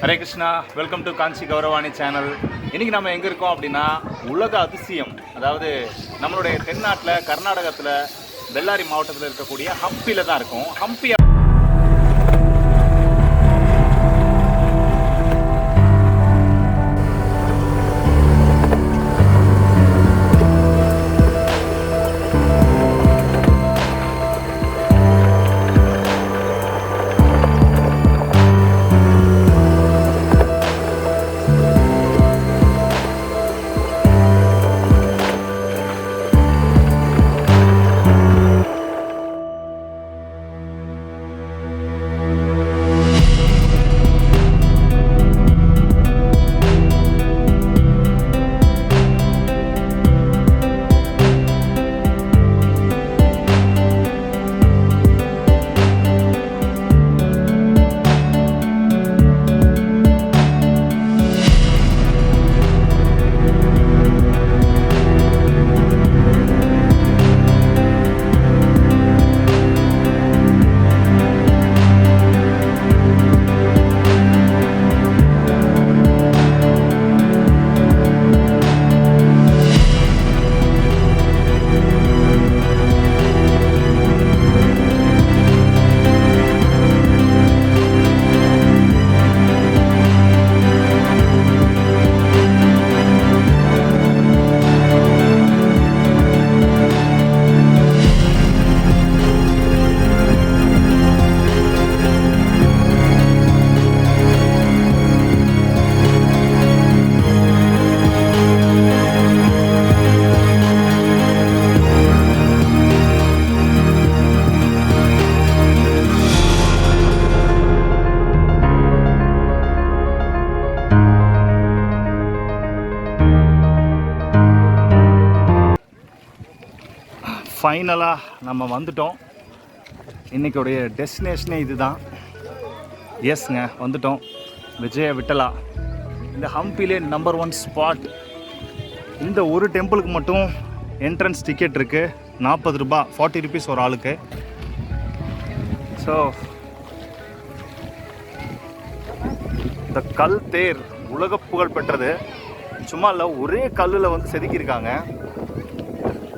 Hare Krishna, welcome to Kanchi Gauravani channel. இன்றைக்கி நம்ம எங்கே இருக்கோம் அப்படின்னா, உலக அதிசயம், அதாவது நம்மளுடைய தென்னாட்டில் கர்நாடகத்தில் பெல்லாரி மாவட்டத்தில் இருக்கக்கூடிய ஹம்பியில் தான் இருக்கும். ஹம்பி ஃபைனலாக நம்ம வந்துட்டோம். இன்றைக்குடைய டெஸ்டினேஷனே இது தான். எஸ்ங்க, வந்துட்டோம். விஜய விட்டலா, இந்த ஹம்பிலே நம்பர் 1 ஸ்பாட். இந்த ஒரு டெம்பிளுக்கு மட்டும் என்ட்ரன்ஸ் டிக்கெட் இருக்குது, 40 ரூபா, 40 ருபீஸ் ஒரு ஆளுக்கு. ஸோ இந்த கல் தேர் உலக புகழ் பெற்றது. சும்மா இல்லை, ஒரே கல்லில் வந்து செதுக்கியிருக்காங்க.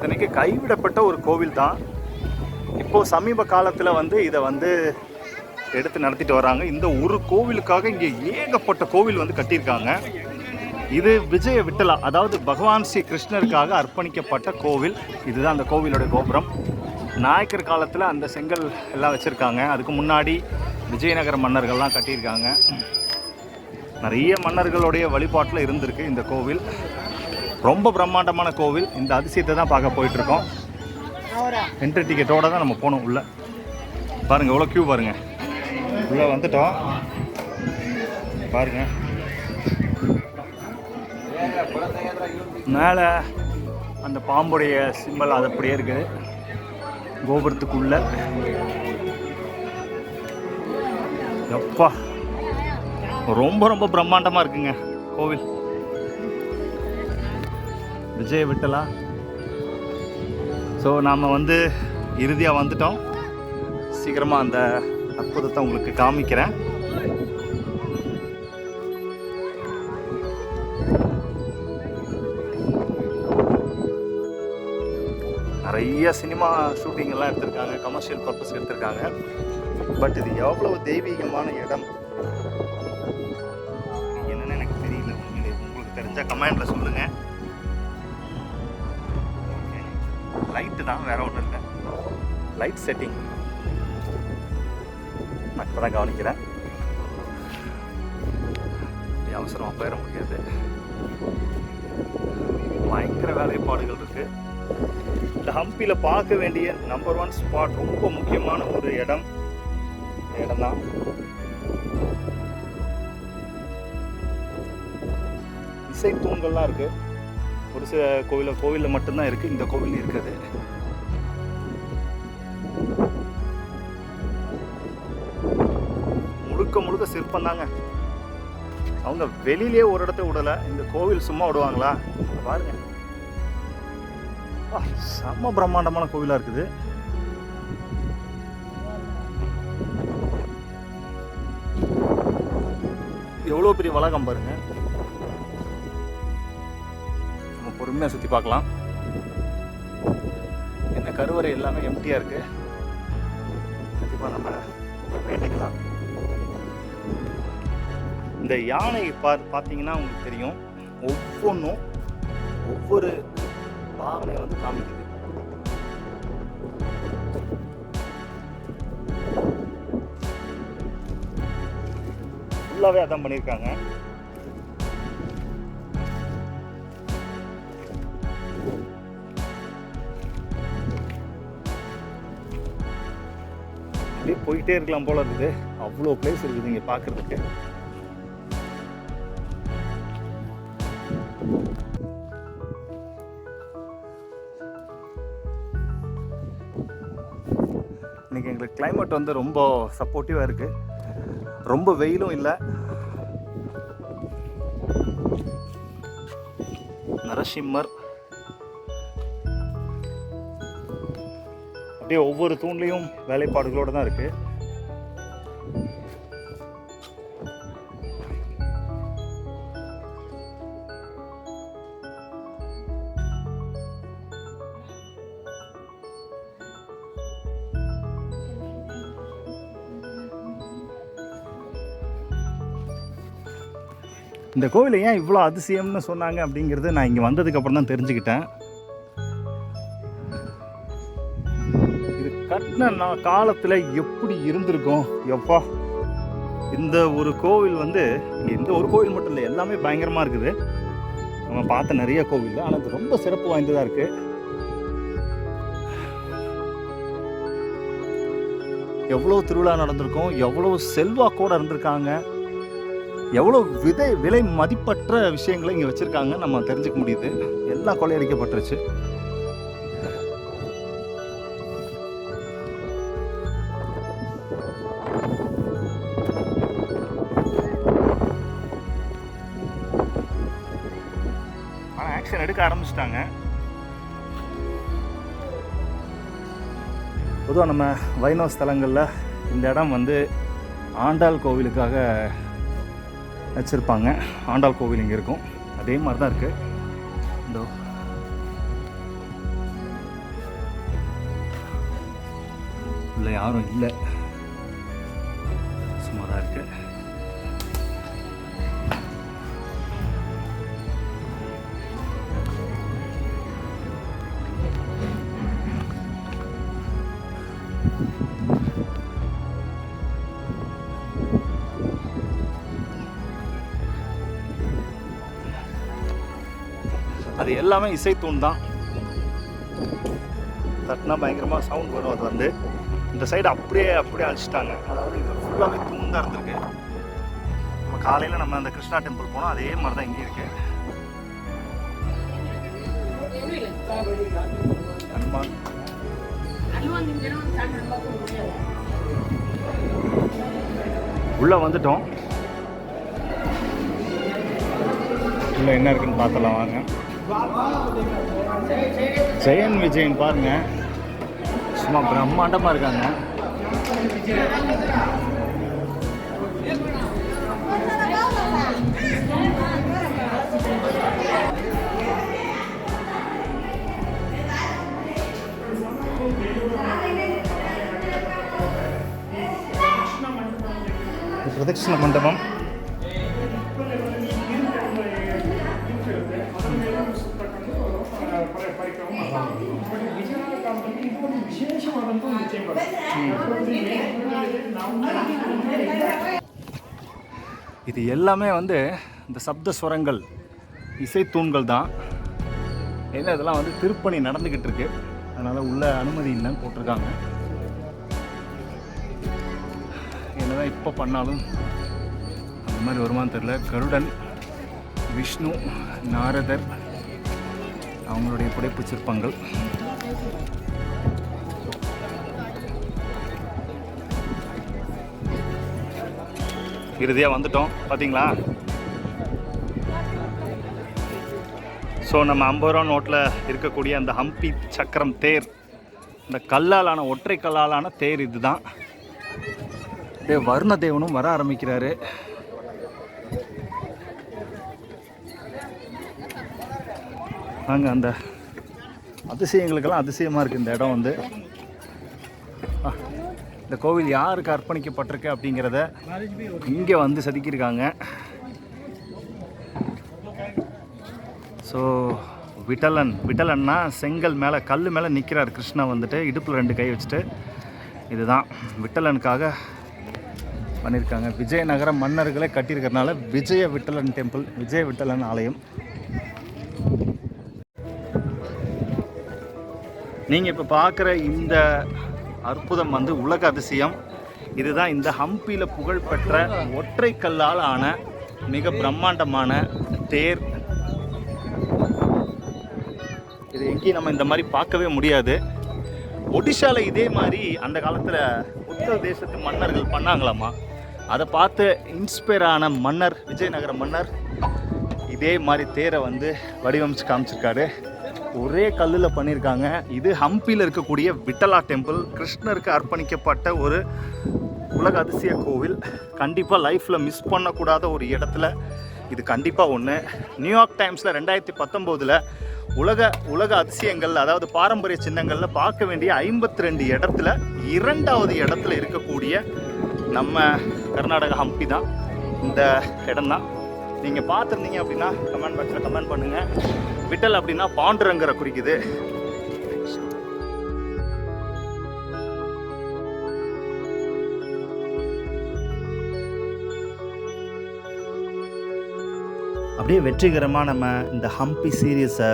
இத்தனைக்கு கைவிடப்பட்ட ஒரு கோவில் தான். இப்போது சமீப காலத்தில் வந்து இதை வந்து எடுத்து நடத்திட்டு வராங்க. இந்த ஒரு கோவிலுக்காக இங்கே ஏகப்பட்ட கோவில் வந்து கட்டியிருக்காங்க. இது விஜய விட்டலா, அதாவது பகவான் ஸ்ரீ கிருஷ்ணருக்காக அர்ப்பணிக்கப்பட்ட கோவில். இதுதான் அந்த கோவிலோட கோபுரம். நாயக்கர் காலத்தில் அந்த செங்கல் எல்லாம் வச்சுருக்காங்க. அதுக்கு முன்னாடி விஜயநகர மன்னர்கள்லாம் கட்டியிருக்காங்க. நிறைய மன்னர்களுடைய வழிபாட்டில் இருந்திருக்கு இந்த கோவில். ரொம்ப பிரம்மாண்டமான கோவில். இந்த அதிசயத்தை தான் பார்க்க போயிட்டுருக்கோம். என்ட்ரி டிக்கெட்டோடு தான் நம்ம போகணும் உள்ளே. பாருங்கள் எவ்வளோ க்யூ பாருங்கள். உள்ளே வந்துட்டோம் பாருங்கள். மேலே அந்த பாம்புடைய சிம்பல் அது அப்படியே இருக்குது கோபுரத்துக்குள்ளே. எப்பா, ரொம்ப ரொம்ப பிரம்மாண்டமாக இருக்குங்க கோவில். விஜய விட்டலா. ஸோ நாம் வந்து இறுதியாக வந்துட்டோம். சீக்கிரமாக அந்த அற்புதத்தை உங்களுக்கு காமிக்கிறேன். நிறைய சினிமா ஷூட்டிங் எல்லாம் எடுத்திருக்காங்க, கமர்ஷியல் பர்பஸ் எடுத்திருக்காங்க. பட் இது எவ்வளவு தெய்வீகமான இடம் என்னன்னு எனக்கு தெரியல. உங்களுக்கு தெரிஞ்சால் கமெண்டில் சொல்லுங்கள். லைட்டு தான், வேற ஒன்றும் இல்லை. லைட் செட்டிங் நான் இப்போ தான் கவனிக்கிறேன். அவசரமாக போயிட முடியாது. பயங்கர வேலைப்பாடுகள் இருக்குது. இந்த ஹம்பியில் பார்க்க வேண்டிய நம்பர் 1 ஸ்பாட், ரொம்ப முக்கியமான ஒரு இடம் தான். இசை தூண்கள்லாம் இருக்குது. ஒரு சில கோவிலில் மட்டும்தான் இருக்குது. இந்த கோவில் இருக்குது. முழுக்க முழுக்க சிற்பம் தாங்க. அவங்க வெளியிலே ஒரு இடத்த விடலை. இந்த கோவில் சும்மா விடுவாங்களா? பாருங்க, செம்ம பிரம்மாண்டமான கோவிலாக இருக்குது. எவ்வளோ பெரிய வளாகம் பாருங்க. நம்ம பொறுமையாக சுற்றி பார்க்கலாம். என்ன கருவறை எல்லாமே எம்டியாக இருக்கு. கண்டிப்பாக நம்ம வேண்டிக்கலாம். இந்த யானை பார்த்தீங்கன்னா உங்களுக்கு தெரியும், ஒவ்வொன்றும் ஒவ்வொரு பாவனை வந்து காமிக்குது. ஃபுல்லாகவே அதான் பண்ணியிருக்காங்க. அப்படியே போயிட்டே இருக்கலாம் போல இருக்குது. அவ்வளோ பிளேஸ் இருக்குது இங்கே பார்க்கறதுக்கு. இன்னைக்கு எங்களுக்கு கிளைமேட் வந்து ரொம்ப சப்போர்ட்டிவாக இருக்குது. ரொம்ப வெயிலும் இல்லை. நரசிம்மர் அப்படியே ஒவ்வொரு தூண்லையும் வேலைப்பாடுகளோடு தான் இருக்கு. இந்த கோவிலை ஏன் இவ்வளோ அதிசயம்னு சொன்னாங்க அப்படிங்கிறது நான் இங்கே வந்ததுக்கப்புறம் தான் தெரிஞ்சுக்கிட்டேன். இது கட்டின காலத்தில் எப்படி இருந்திருக்கும் எப்பா. இந்த ஒரு கோவில் வந்து இந்த ஒரு கோவில் மட்டும் இல்லை, எல்லாமே பயங்கரமாக இருக்குது. நம்ம பார்த்த நிறைய கோவில், ஆனால் இது ரொம்ப சிறப்பு வாய்ந்ததாக இருக்குது. எவ்வளோ திருவிழா நடந்திருக்கும், எவ்வளோ செல்வாக்கோடு இருந்திருக்காங்க, எவ்வளோ விலை மதிப்பற்ற விஷயங்களை இங்கே வச்சுருக்காங்க நம்ம தெரிஞ்சுக்க முடியுது. எல்லாம் கொள்ளையடிக்கப்பட்டுருச்சு. ஆனால் ஆக்ஷன் எடுக்க ஆரம்பிச்சிட்டாங்க. பொதுவாக நம்ம வைணவ ஸ்தலங்களில் இந்த இடம் வந்து ஆண்டாள் கோவிலுக்காக வச்சுருப்பாங்க. ஆண்டாள் கோவில் இங்கே இருக்கும், அதே மாதிரி தான் இருக்குது. இந்த இல்லை யாரும் இல்லை, சும்மா தான் இருக்கு. அது எல்லாமே இசைத்தூண் தான். தட்டினா பயங்கரமாக சவுண்ட் வரும். அது வந்து இந்த சைடு அப்படியே அழிச்சிட்டாங்க. அதாவது இது ஃபுல்லாகவே தூண் தான் இருந்திருக்கு. நம்ம காலையில் நம்ம அந்த கிருஷ்ணா டெம்பிள் போனோம், அதே மாதிரி தான் இங்கே இருக்கு. உள்ள வந்துட்டோம். உள்ள என்ன இருக்குன்னு பார்த்தலாம் வாங்க. ஜெயன் விஜயன் பாருங்க, சும்மா பிரம்மாண்டமாக இருக்காங்க. பிரதட்சிண மண்டபம். இது எல்லாமே வந்து இந்த சப்த ஸ்வரங்கள், இசைத்தூண்கள் தான். ஏன்னா இதெல்லாம் வந்து திருப்பணி நடந்துக்கிட்டு இருக்கு, அதனால் உள்ள அனுமதி இல்லைன்னு போட்டிருக்காங்க. என்னதான் இப்போ பண்ணாலும் அந்த மாதிரி வருமானு தெரியல. கருடன், விஷ்ணு, நாரதர் அவங்களுடைய புடைப்பு சிற்பங்கள். இறுதியாக வந்துட்டோம் பார்த்தீங்களா. ஸோ நம்ம 50 ரூபா நோட்டில் இருக்கக்கூடிய அந்த ஹம்பி சக்கரம் தேர், இந்த கல்லாலான ஒற்றை கல்லாலான தேர் இதுதான். வர்ணதேவனும் வர ஆரம்பிக்கிறாரு. அங்கே அந்த அதிசயங்களுக்கெல்லாம் அதிசயமாக இருக்குது இந்த இடம் வந்து. இந்த கோவில் யாருக்கு அர்ப்பணிக்கப்பட்டிருக்கு அப்படிங்கிறத இங்கே வந்து செதுக்கியிருக்காங்க. ஸோ விட்டலன்னா செங்கல் மேலே கல் மேலே நிற்கிறார் கிருஷ்ணா வந்துட்டு, இடுப்பில் 2 கை வச்சுட்டு. இதுதான் விட்டலனுக்காக பண்ணியிருக்காங்க. விஜயநகர மன்னர்களே கட்டியிருக்கிறதுனால விஜய விட்டலன் டெம்பிள், விஜய விட்டலன் ஆலயம். நீங்கள் இப்போ பார்க்குற இந்த அற்புதம் வந்து உலக அதிசயம். இதுதான் இந்த ஹம்பியில் புகழ்பெற்ற ஒற்றை கல்லால் ஆன மிக பிரம்மாண்டமான தேர். இது எங்கேயும் நம்ம இந்த மாதிரி பார்க்கவே முடியாது. ஒடிஷாவில் இதே மாதிரி அந்த காலத்தில் உத்தரதேசத்து மன்னர்கள் பண்ணாங்களாமா. அதை பார்த்து இன்ஸ்பயர் ஆன மன்னர், விஜயநகர மன்னர் இதே மாதிரி தேரை வந்து வடிவமைச்சு காமிச்சிருக்காரு. ஒரே கல்லில் பண்ணியிருக்காங்க. இது ஹம்பியில் இருக்கக்கூடிய விட்டலா டெம்பிள், கிருஷ்ணருக்கு அர்ப்பணிக்கப்பட்ட ஒரு உலக அதிசய கோவில். கண்டிப்பாக லைஃப்பில் மிஸ் பண்ணக்கூடாத ஒரு இடத்துல இது கண்டிப்பாக ஒன்று. நியூயார்க் டைம்ஸில் 2019 உலக அதிசயங்கள், அதாவது பாரம்பரிய சின்னங்களில் பார்க்க வேண்டிய 52 இடத்துல 2வது இடத்துல இருக்கக்கூடிய நம்ம கர்நாடகா ஹம்பி தான் இந்த இடம் தான். நீங்கள் பார்த்துருந்தீங்க அப்படின்னா கமெண்ட் பாக்ஸில் கமெண்ட் பண்ணுங்கள். விட்டல் அப்படின்னா பாண்டுரங்கரை குறிக்குது. அப்படியே வெற்றிகரமாக நம்ம இந்த ஹம்பி சீரியஸை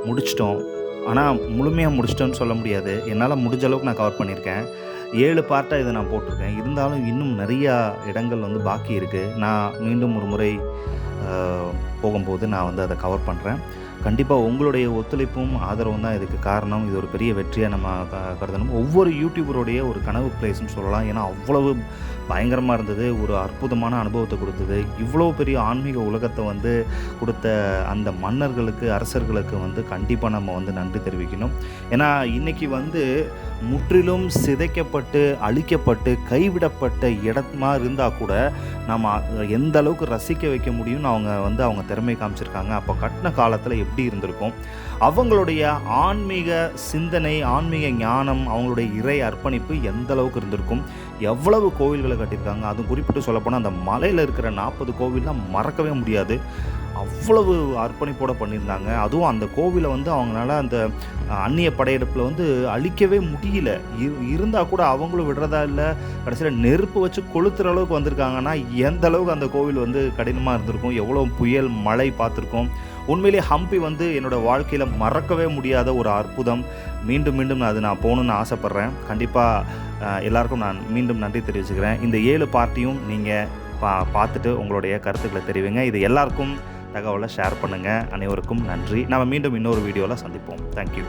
முடிச்சிட்டோம். ஆனால் முழுமையாக முடிச்சிட்டோன்னு சொல்ல முடியாது. என்னால் முடிஞ்ச அளவுக்கு நான் கவர் பண்ணியிருக்கேன். 7 பார்ட்டாக இதை நான் போட்டிருக்கேன். இருந்தாலும் இன்னும் நிறையா இடங்கள் வந்து பாக்கி இருக்குது. நான் மீண்டும் ஒரு முறை போகும்போது நான் வந்து அதை கவர் பண்ணுறேன். கண்டிப்பாக உங்களுடைய ஒத்துழைப்பும் ஆதரவும் தான் இதுக்கு காரணம். இது ஒரு பெரிய வெற்றியாக நம்ம கருதணும். ஒவ்வொரு யூடியூபருடைய ஒரு கனவு பிளேஸ்ன்னு சொல்லலாம். ஏன்னா அவ்வளவு பயங்கரமாக இருந்தது. ஒரு அற்புதமான அனுபவத்தை கொடுத்தது. இவ்வளோ பெரிய ஆன்மீக உலகத்தை வந்து கொடுத்த அந்த மன்னர்களுக்கு, அரசர்களுக்கு வந்து கண்டிப்பாக நம்ம வந்து நன்றி தெரிவிக்கணும். ஏன்னா இன்றைக்கி வந்து முற்றிலும் சிதைக்கப்பட்டு அழிக்கப்பட்டு கைவிடப்பட்ட இடமா இருந்தால் கூட நம்ம எந்த அளவுக்கு ரசிக்க வைக்க முடியும்னு அவங்க திறமை காமிச்சிருக்காங்க. அப்போ கட்டின காலத்தில் எப்படி இருந்திருக்கும், அவங்களுடைய ஆன்மீக சிந்தனை, ஆன்மீக ஞானம், அவங்களுடைய இறை அர்ப்பணிப்பு எந்த அளவுக்கு இருந்திருக்கும், எவ்வளவு கோவில்களை கட்டியிருக்காங்க. அதுவும் குறிப்பிட்டு சொல்லப்போனால் அந்த மலையில் இருக்கிற 40 கோவில்லாம் மறக்கவே முடியாது. அவ்வளவு அர்ப்பணிப்போடு பண்ணியிருந்தாங்க. அதுவும் அந்த கோவிலை வந்து அவங்களால அந்த அந்நிய படையெடுப்பில் வந்து அழிக்கவே முடியல. இருந்தால் கூட அவங்களும் விடுறதா இல்லை. கடைசியில் நெருப்பு வச்சு கொளுத்துற அளவுக்கு வந்திருக்காங்கன்னா எந்த அளவுக்கு அந்த கோவில் வந்து கடினமாக இருந்திருக்கும், எவ்வளோ புயல் மழை பார்த்துருக்கோம். உண்மையிலே ஹம்பி வந்து என்னோடய வாழ்க்கையில் மறக்கவே முடியாத ஒரு அற்புதம். மீண்டும் நான் போகணுன்னு ஆசைப்பட்றேன். கண்டிப்பாக எல்லாருக்கும் நான் மீண்டும் நன்றி தெரிவிச்சுக்கிறேன். இந்த 7 பார்ட்டியும் நீங்கள் பார்த்துட்டு உங்களுடைய கருத்துக்களை தெரிவிங்க. இது எல்லாருக்கும் தகவலை ஷேர் பண்ணுங்கள். அனைவருக்கும் நன்றி. நம்ம மீண்டும் இன்னொரு வீடியோவில் சந்திப்போம். தேங்க்யூ.